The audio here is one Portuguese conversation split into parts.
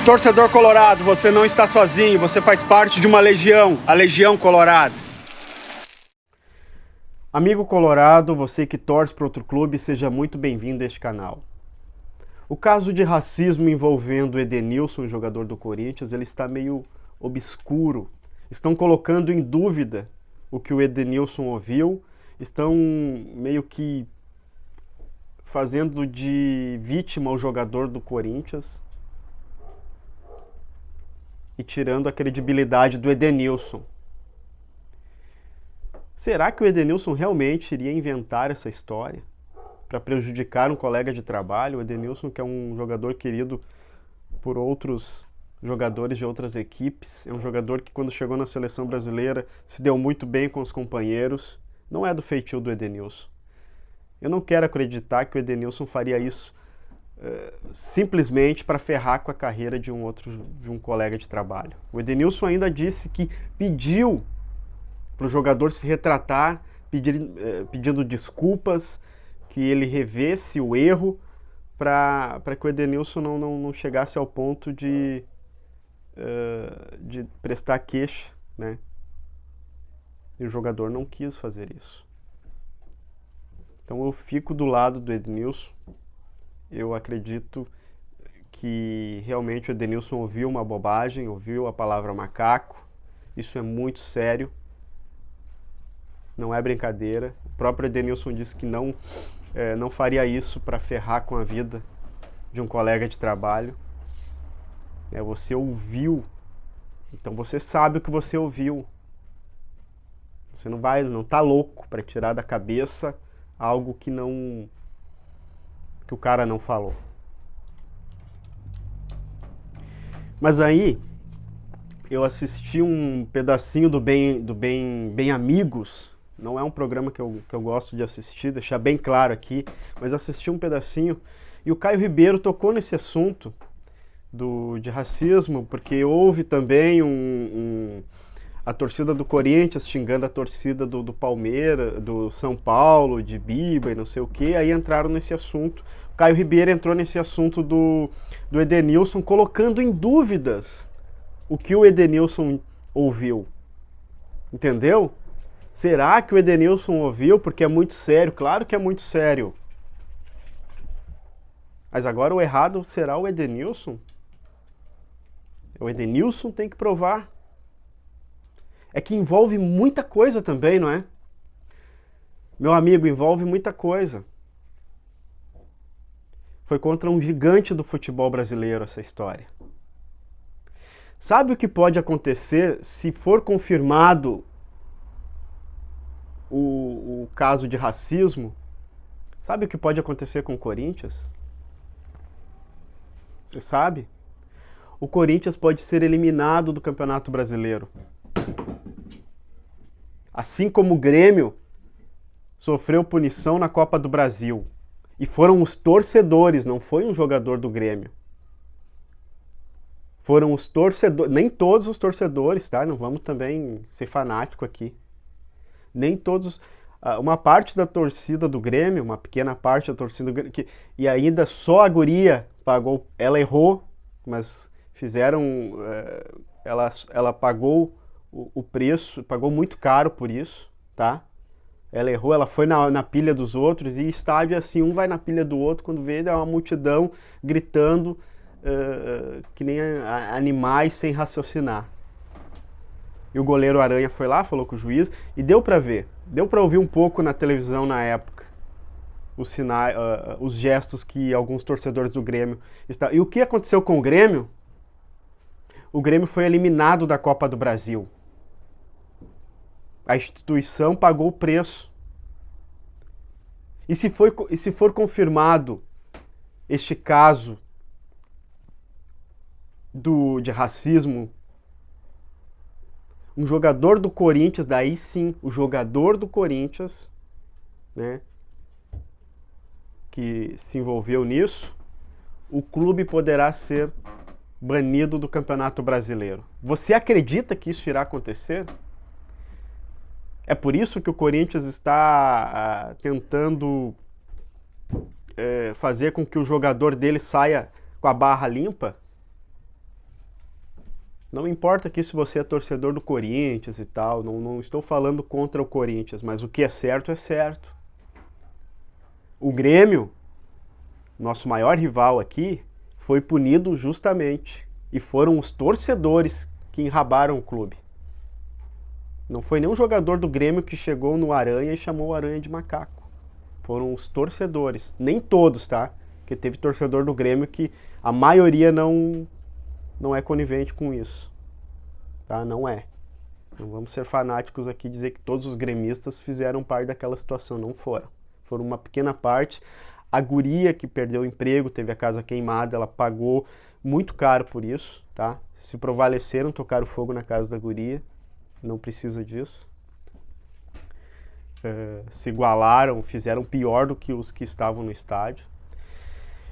Torcedor colorado, você não está sozinho, você faz parte de uma legião, a Legião Colorado. Amigo colorado, você que torce para outro clube, seja muito bem-vindo a este canal. O caso de racismo envolvendo Edenilson, jogador do Corinthians, ele está meio obscuro. Estão colocando em dúvida o que o Edenilson ouviu, estão meio que fazendo de vítima o jogador do Corinthians e tirando a credibilidade do Edenilson. Será que o Edenilson realmente iria inventar essa história para prejudicar um colega de trabalho? O Edenilson, que é um jogador querido por outros jogadores de outras equipes, é um jogador que quando chegou na seleção brasileira se deu muito bem com os companheiros, não é do feitio do Edenilson. Eu não quero acreditar que o Edenilson faria isso simplesmente para ferrar com a carreira de um colega de trabalho. O Edenilson ainda disse que pediu para o jogador se retratar, pedindo desculpas, que ele revesse o erro para que o Edenilson não chegasse ao ponto de prestar queixa, né? E o jogador não quis fazer isso. Então eu fico do lado do Edenilson. Eu acredito que realmente o Edenilson ouviu uma bobagem, ouviu a palavra macaco. Isso é muito sério. Não é brincadeira. O próprio Edenilson disse que não faria isso para ferrar com a vida de um colega de trabalho. Você ouviu, então você sabe o que você ouviu. Você não tá louco para tirar da cabeça algo que o cara não falou. Mas aí eu assisti um pedacinho do Bem Amigos. Não é um programa que eu gosto de assistir, deixar bem claro aqui, mas assisti um pedacinho e o Caio Ribeiro tocou nesse assunto de racismo, porque houve também a torcida do Corinthians xingando a torcida do Palmeiras, do São Paulo, de Biba e não sei o que, aí entraram nesse assunto. O Caio Ribeiro entrou nesse assunto do Edenilson, colocando em dúvidas o que o Edenilson ouviu. Entendeu? Será que o Edenilson ouviu? Porque é muito sério. Claro que é muito sério. Mas agora o errado será o Edenilson? O Edenilson tem que provar. É que envolve muita coisa também, não é? Meu amigo, envolve muita coisa. Foi contra um gigante do futebol brasileiro essa história. Sabe o que pode acontecer se for confirmado o caso de racismo? Sabe o que pode acontecer com o Corinthians? Você sabe? O Corinthians pode ser eliminado do Campeonato Brasileiro. Assim como o Grêmio sofreu punição na Copa do Brasil. E foram os torcedores, não foi um jogador do Grêmio. Foram os torcedores, nem todos os torcedores, tá? Não vamos também ser fanático aqui. Nem todos, uma parte da torcida do Grêmio, uma pequena parte da torcida do Grêmio, e ainda só a guria pagou, ela errou, mas ela pagou o preço, pagou muito caro por isso, tá? Ela errou, ela foi na pilha dos outros, e estádio é assim, um vai na pilha do outro, quando vê, é uma multidão gritando que nem animais sem raciocinar. E o goleiro Aranha foi lá, falou com o juiz, e deu pra ver, deu pra ouvir um pouco na televisão na época, os gestos que alguns torcedores do Grêmio estavam. E o que aconteceu com o Grêmio? O Grêmio foi eliminado da Copa do Brasil. A instituição pagou o preço. E se for confirmado este caso de racismo, um jogador do Corinthians, daí sim, o jogador do Corinthians, né, que se envolveu nisso, o clube poderá ser banido do Campeonato Brasileiro. Você acredita que isso irá acontecer? É por isso que o Corinthians está tentando fazer com que o jogador dele saia com a barra limpa? Não importa aqui se você é torcedor do Corinthians e tal, não estou falando contra o Corinthians, mas o que é certo é certo. O Grêmio, nosso maior rival aqui, foi punido justamente. E foram os torcedores que enrabaram o clube. Não foi nenhum jogador do Grêmio que chegou no Aranha e chamou o Aranha de macaco. Foram os torcedores. Nem todos, tá? Porque teve torcedor do Grêmio que a maioria não é conivente com isso. Tá? Não é. Não vamos ser fanáticos aqui e dizer que todos os gremistas fizeram parte daquela situação. Não foram. Foram uma pequena parte. A guria que perdeu o emprego, teve a casa queimada, ela pagou muito caro por isso, tá? Se prevaleceram, tocaram fogo na casa da guria. Não precisa disso. Se igualaram, fizeram pior do que os que estavam no estádio.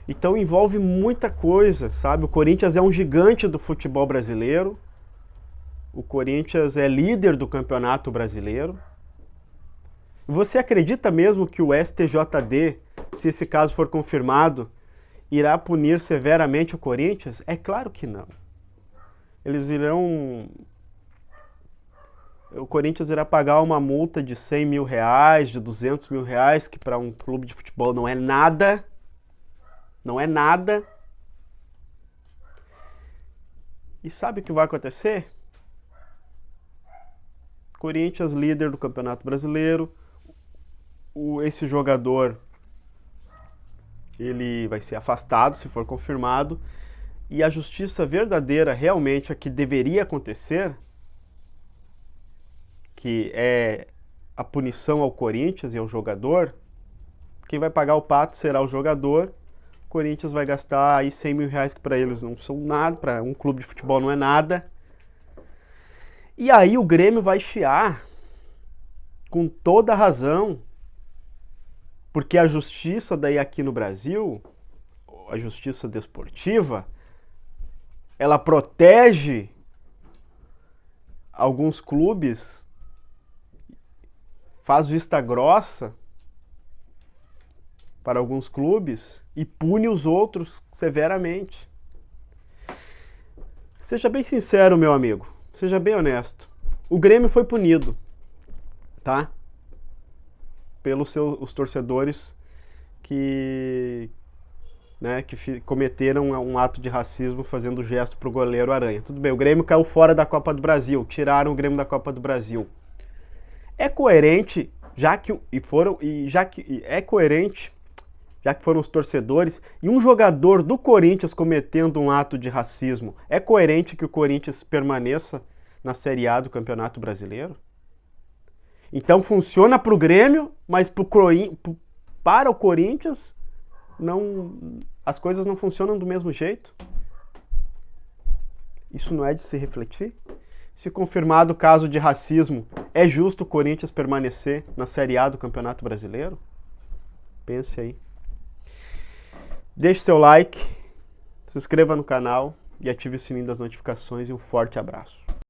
Então envolve muita coisa, sabe? O Corinthians é um gigante do futebol brasileiro. O Corinthians é líder do campeonato brasileiro. Você acredita mesmo que o STJD, se esse caso for confirmado, irá punir severamente o Corinthians? É claro que não. Eles irão... O Corinthians irá pagar uma multa de 100 mil reais, de 200 mil reais, que para um clube de futebol não é nada. Não é nada. E sabe o que vai acontecer? Corinthians, líder do Campeonato Brasileiro. Esse jogador, ele vai ser afastado, se for confirmado. E a justiça verdadeira, realmente, a que deveria acontecer, que é a punição ao Corinthians e ao jogador, quem vai pagar o pato será o jogador. O Corinthians vai gastar aí 100 mil reais, que para eles não são nada, para um clube de futebol não é nada. E aí o Grêmio vai chiar com toda a razão, porque a justiça daí aqui no Brasil, a justiça desportiva, ela protege alguns clubes, faz vista grossa para alguns clubes e pune os outros severamente. Seja bem sincero, meu amigo. Seja bem honesto. O Grêmio foi punido, tá? Pelos os torcedores que cometeram um ato de racismo fazendo gesto pro goleiro Aranha. Tudo bem, o Grêmio caiu fora da Copa do Brasil, tiraram o Grêmio da Copa do Brasil. É coerente, já que foram os torcedores e um jogador do Corinthians cometendo um ato de racismo, é coerente que o Corinthians permaneça na Série A do Campeonato Brasileiro? Então funciona para o Grêmio, mas para o Corinthians as coisas não funcionam do mesmo jeito? Isso não é de se refletir? Se confirmado o caso de racismo, é justo o Corinthians permanecer na Série A do Campeonato Brasileiro? Pense aí. Deixe seu like, se inscreva no canal e ative o sininho das notificações e um forte abraço.